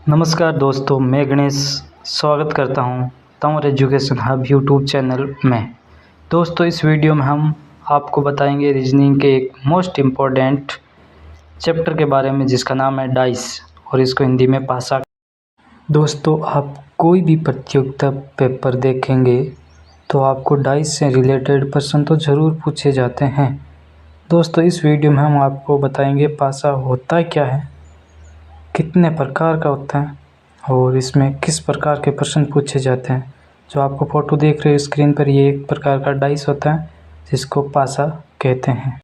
नमस्कार दोस्तों, मैं गणेश स्वागत करता हूं Tanwar education hub YouTube channel में। दोस्तों, इस वीडियो में हम आपको बताएंगे रीजनिंग के एक मोस्ट इम्पॉर्टेंट चैप्टर के बारे में जिसका नाम है डाइस और इसको हिंदी में पासा। दोस्तों, आप कोई भी प्रतियोगिता पेपर देखेंगे तो आपको डाइस से रिलेटेड प्रश्न तो ज़रूर पूछे जाते हैं। दोस्तों, इस वीडियो में हम आपको बताएंगे पासा होता क्या है, कितने प्रकार का होता है और इसमें किस प्रकार के प्रश्न पूछे जाते हैं। जो आपको फ़ोटो देख रहे हो स्क्रीन पर, ये एक प्रकार का डाइस होता है जिसको पासा कहते हैं।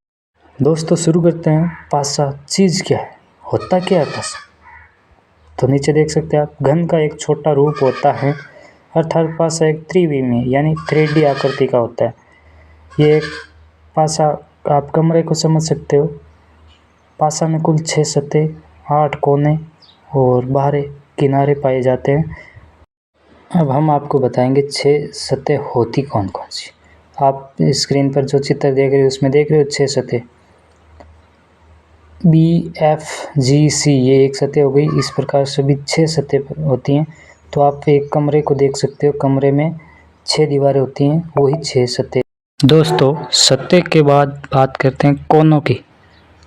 दोस्तों, शुरू करते हैं। पासा चीज़ क्या है, होता क्या है पासा? तो नीचे देख सकते हैं आप, घन का एक छोटा रूप होता है, अर्थात पासा एक त्रिविमीय यानी 3D आकृति का होता है। ये एक पासा आप कमरे को समझ सकते हो। पासा में कुल 6 सतह, 8 कोने और बाहरी किनारे पाए जाते हैं। अब हम आपको बताएंगे 6 सतह होती कौन कौन सी। आप स्क्रीन पर जो चित्र देख रहे हो उसमें देख रहे हो 6 सतह, BFGC ये एक सतह हो गई। इस प्रकार सभी 6 सतह होती हैं। तो आप एक कमरे को देख सकते हो, कमरे में 6 दीवारें होती हैं, वही 6 सतह। दोस्तों, सतह के बाद बात करते हैं कोनों की।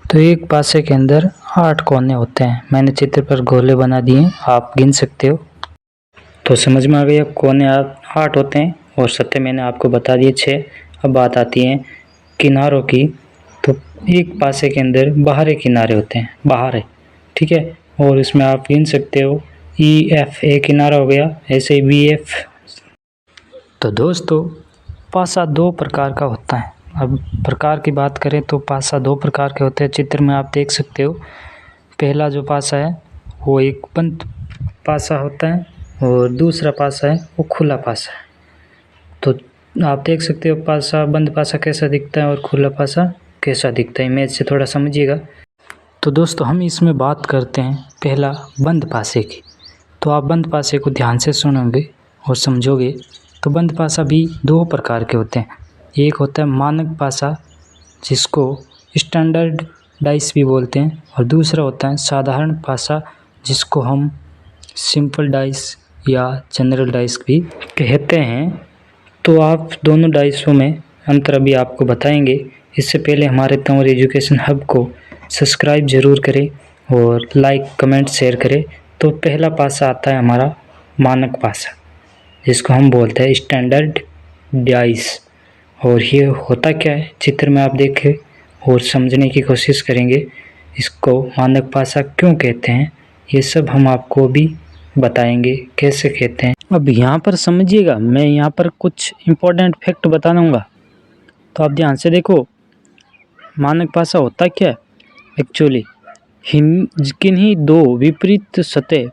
तो एक पासे के अंदर 8 कोने होते हैं। मैंने चित्र पर गोले बना दिए, आप गिन सकते हो। तो समझ में आ गया, कोने 8 होते हैं और सतह मैंने आपको बता दिए 6। अब बात आती है किनारों की। तो एक पासे के अंदर बाहरी किनारे होते हैं, बाहर, ठीक है, और इसमें आप गिन सकते हो EF एक किनारा हो गया, ऐसे ही BF। तो दोस्तों, पासा 2 प्रकार का होता है। अब प्रकार की बात करें तो पासा 2 प्रकार के होते हैं। चित्र में आप देख सकते हो, पहला जो पासा है वो एक बंद पासा होता है और दूसरा पासा है वो खुला पासा है। तो आप देख सकते हो पासा, बंद पासा कैसा दिखता है और खुला पासा कैसा दिखता है। इमेज से थोड़ा समझिएगा। तो दोस्तों, हम इसमें बात करते हैं पहला बंद पासे की। तो आप बंद पासे को ध्यान से सुनोगे और समझोगे तो बंद पासा भी 2 प्रकार के होते हैं। एक होता है मानक पासा जिसको स्टैंडर्ड डाइस भी बोलते हैं, और दूसरा होता है साधारण पासा जिसको हम सिंपल डाइस या जनरल डाइस भी कहते हैं। तो आप दोनों डाइसों में अंतर अभी आपको बताएंगे। इससे पहले हमारे तंवर एजुकेशन हब को सब्सक्राइब ज़रूर करें और लाइक, कमेंट, शेयर करें। तो पहला पासा आता है हमारा मानक पासा जिसको हम बोलते हैं स्टैंडर्ड डाइस। और ये होता क्या है चित्र में आप देखें और समझने की कोशिश करेंगे। इसको मानक पासा क्यों कहते हैं, ये सब हम आपको भी बताएंगे कैसे कहते हैं। अब यहाँ पर समझिएगा, मैं यहाँ पर कुछ इम्पोर्टेंट फैक्ट बता दूँगा, तो आप ध्यान से देखो। मानक पासा होता क्या है एक्चुअली, किन्हीं 2 विपरीत सतह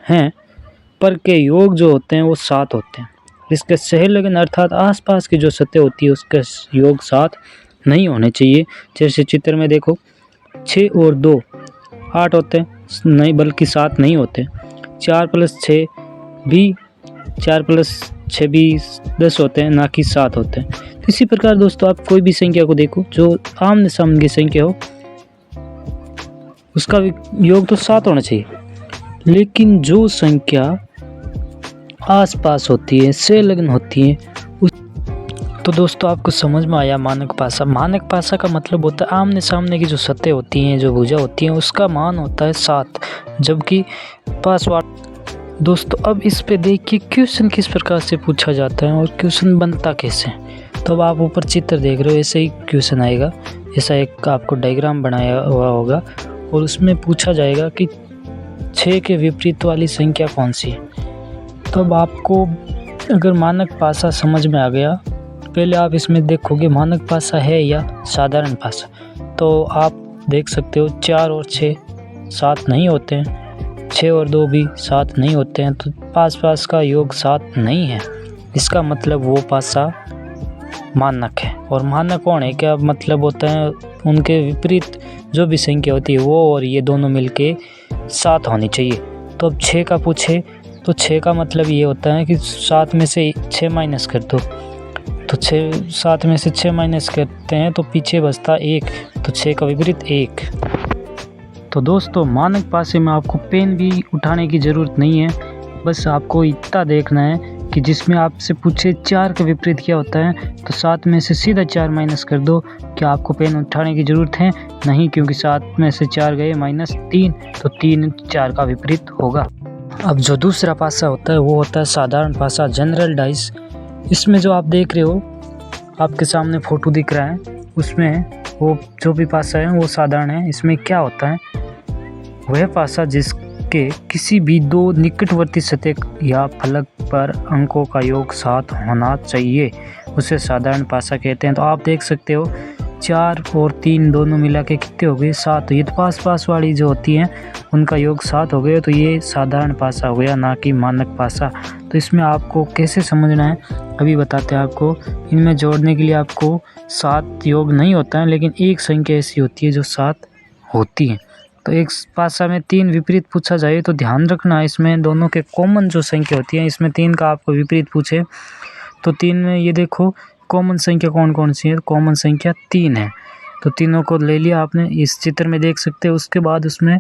हैं पर के योग जो होते हैं वो 7 होते हैं। इसके सहलग्न अर्थात आसपास की जो सतह होती है उसका योग 7 नहीं होने चाहिए। जैसे चित्र में देखो, 6 और 2 8 होते हैं, नहीं बल्कि 7 नहीं होते। 4 + 6 भी 4 + 6 भी 10 होते हैं, ना कि 7 होते हैं। तो इसी प्रकार दोस्तों, आप कोई भी संख्या को देखो जो आमने सामने की संख्या हो उसका योग तो 7 होना चाहिए, लेकिन जो संख्या आसपास होती है, संलग्न होती है, तो दोस्तों आपको समझ में आया मानक पासा। मानक पासा का मतलब होता है आमने सामने की जो सतह होती हैं, जो भुजा होती हैं, उसका मान होता है 7, जबकि पासवार्ड। दोस्तों, अब इस पे देखिए क्वेश्चन किस प्रकार से पूछा जाता है और क्वेश्चन बनता कैसे है। तो अब आप ऊपर चित्र देख रहे हो, ऐसे ही क्वेश्चन आएगा। ऐसा एक आपको डायग्राम बनाया हुआ होगा और उसमें पूछा जाएगा कि 6 के विपरीत वाली संख्या कौन सी है। तो अब आपको अगर मानक पासा समझ में आ गया, पहले आप इसमें देखोगे मानक पासा है या साधारण पासा। तो आप देख सकते हो 4 और 6 7 नहीं होते हैं, 6 और 2 भी 7 नहीं होते हैं, तो पास का योग 7 नहीं है। इसका मतलब वो पासा मानक है। और मानक कौन है, क्या मतलब होता है उनके विपरीत जो भी संख्या होती है वो और ये दोनों मिलके 7 होनी चाहिए। तो अब 6 का पूछे तो 6 का मतलब ये होता है कि 7 में से 6 माइनस कर दो। तो 7 में से 6 माइनस करते हैं तो पीछे बचता 1, तो 6 का विपरीत 1। तो दोस्तों मानक पासे में आपको पेन भी उठाने की ज़रूरत नहीं है, बस आपको इतना देखना है कि जिसमें आपसे पूछे 4 का विपरीत क्या होता है तो 7 में से सीधा 4 माइनस कर दो। क्या आपको पेन उठाने की ज़रूरत है? नहीं, क्योंकि 7 में से 4 गए -3 तो 3 4 का विपरीत होगा। अब जो दूसरा पासा होता है वो होता है साधारण पासा, जनरल डाइस। इसमें जो आप देख रहे हो, आपके सामने फ़ोटो दिख रहा है, उसमें वो जो भी पासा है वो साधारण है। इसमें क्या होता है, वह पासा जिसके किसी भी दो निकटवर्ती सतह या फलक पर अंकों का योग 7 होना चाहिए, उसे साधारण पासा कहते हैं। तो आप देख सकते हो 4 और 3 दोनों मिला के कितने हो गए, 7। ये तो पास वाली जो होती हैं उनका योग 7 हो गए, तो ये साधारण पासा हो गया, ना कि मानक पासा। तो इसमें आपको कैसे समझना है अभी बताते हैं आपको। इनमें जोड़ने के लिए आपको 7 योग नहीं होता है, लेकिन एक संख्या ऐसी होती है जो 7 होती है। तो एक पासा में 3 विपरीत पूछा जाए तो ध्यान रखना, इसमें दोनों के कॉमन जो संख्या होती है, इसमें 3 का आपको विपरीत पूछे तो 3 में ये देखो कॉमन संख्या कौन कौन सी है। कॉमन संख्या 3 है, तो तीनों को ले लिया आपने, इस चित्र में देख सकते हो। उसके बाद उसमें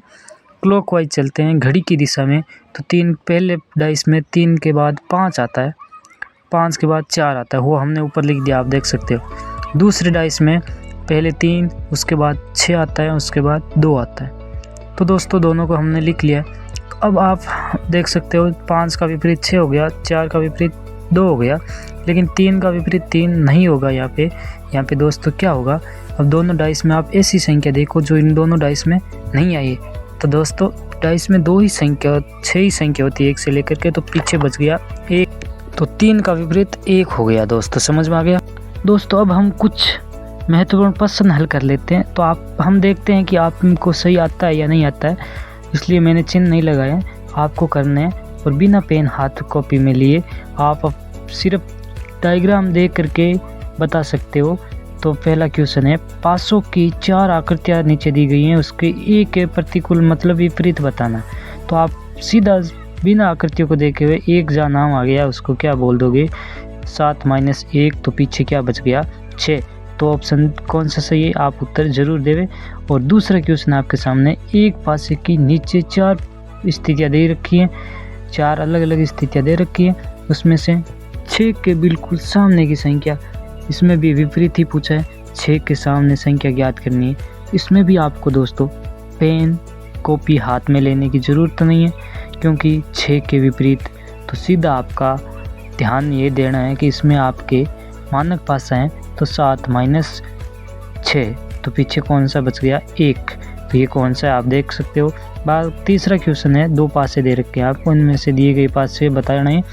क्लॉकवाइज चलते हैं घड़ी की दिशा में, तो 3 पहले डाइस में 3 के बाद 5 आता है, 5 के बाद 4 आता है, वो हमने ऊपर लिख दिया, आप देख सकते हो। दूसरे डाइस में पहले 3, उसके बाद 6 आता है, उसके बाद 2 आता है। तो दोस्तों दोनों को हमने लिख लिया। तो अब आप देख सकते हो 5 का विपरीत 6 हो गया, 4 का विपरीत 2 हो गया, लेकिन 3 का विपरीत 3 नहीं होगा यहाँ पे दोस्तों क्या होगा। अब दोनों डाइस में आप ऐसी संख्या देखो जो इन दोनों डाइस में नहीं आई है। तो दोस्तों डाइस में 2 ही संख्या, 6 ही संख्या होती है 1 से लेकर के, तो पीछे बच गया 1, तो 3 का विपरीत 1 हो गया। दोस्तों समझ में आ गया। दोस्तों अब हम कुछ महत्वपूर्ण प्रश्न हल कर लेते हैं, तो हम देखते हैं कि आपको सही आता है या नहीं आता है, इसलिए मैंने चिन्ह नहीं लगाया, आपको करना है। और बिना पेन हाथ कॉपी में लिए आप सिर्फ डायग्राम देख करके बता सकते हो। तो पहला क्वेश्चन है, पासों की 4 आकृतियाँ नीचे दी गई हैं, उसके एक के प्रतिकूल मतलब विपरीत बताना। तो आप सीधा बिना आकृतियों को देखे हुए एक जहाँ नाम आ गया उसको क्या बोल दोगे, 7 - 1, तो पीछे क्या बच गया 6। तो ऑप्शन कौन सा सही है, आप उत्तर जरूर देवे। और दूसरा क्वेश्चन आपके सामने, एक पासे की नीचे 4 स्थितियाँ दे रखी हैं, 4 अलग अलग स्थितियाँ दे रखी हैं, उसमें से 6 के बिल्कुल सामने की संख्या, इसमें भी विपरीत ही पूछा है, 6 के सामने संख्या ज्ञात करनी है। इसमें भी आपको दोस्तों पेन कॉपी हाथ में लेने की ज़रूरत नहीं है, क्योंकि 6 के विपरीत, तो सीधा आपका ध्यान ये देना है कि इसमें आपके मानक पासा हैं, तो 7 - 6, तो पीछे कौन सा बच गया 1, तो ये कौन सा है आप देख सकते हो। तीसरा क्वेश्चन है, 2 पासे दे रखे हैं आपको, इनमें से दिए गए पासे बताना है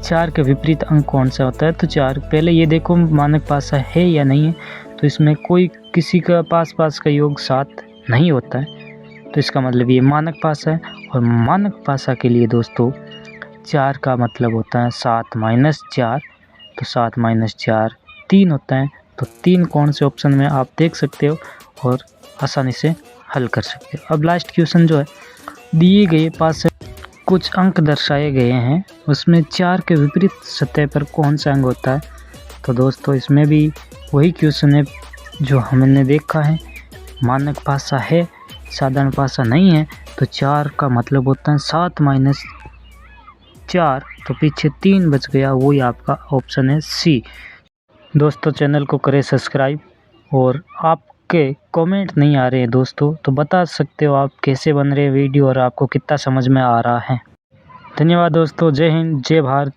4 के विपरीत अंक कौन सा होता है। तो 4 पहले ये देखो मानक पासा है या नहीं है, तो इसमें कोई किसी का पास का योग 7 नहीं होता है, तो इसका मतलब ये मानक पासा है। और मानक पासा के लिए दोस्तों 4 का मतलब होता है 7 - 4, तो 7 - 4 3 होता है, तो 3 कौन से ऑप्शन में आप देख सकते हो और आसानी से हल कर सकते हो। अब लास्ट क्वेश्चन जो है, दिए गए पास कुछ अंक दर्शाए गए हैं, उसमें 4 के विपरीत सतह पर कौन सा अंक होता है। तो दोस्तों इसमें भी वही क्वेश्चन है जो हमने देखा है, मानक पासा है, साधारण पासा नहीं है, तो 4 का मतलब होता है 7 - 4, तो पीछे 3 बच गया, वही आपका ऑप्शन है सी। दोस्तों चैनल को करें सब्सक्राइब, और आपके कमेंट नहीं आ रहे हैं दोस्तों, तो बता सकते हो आप कैसे बन रहे वीडियो और आपको कितना समझ में आ रहा है। धन्यवाद दोस्तों, जय हिंद, जय भारत।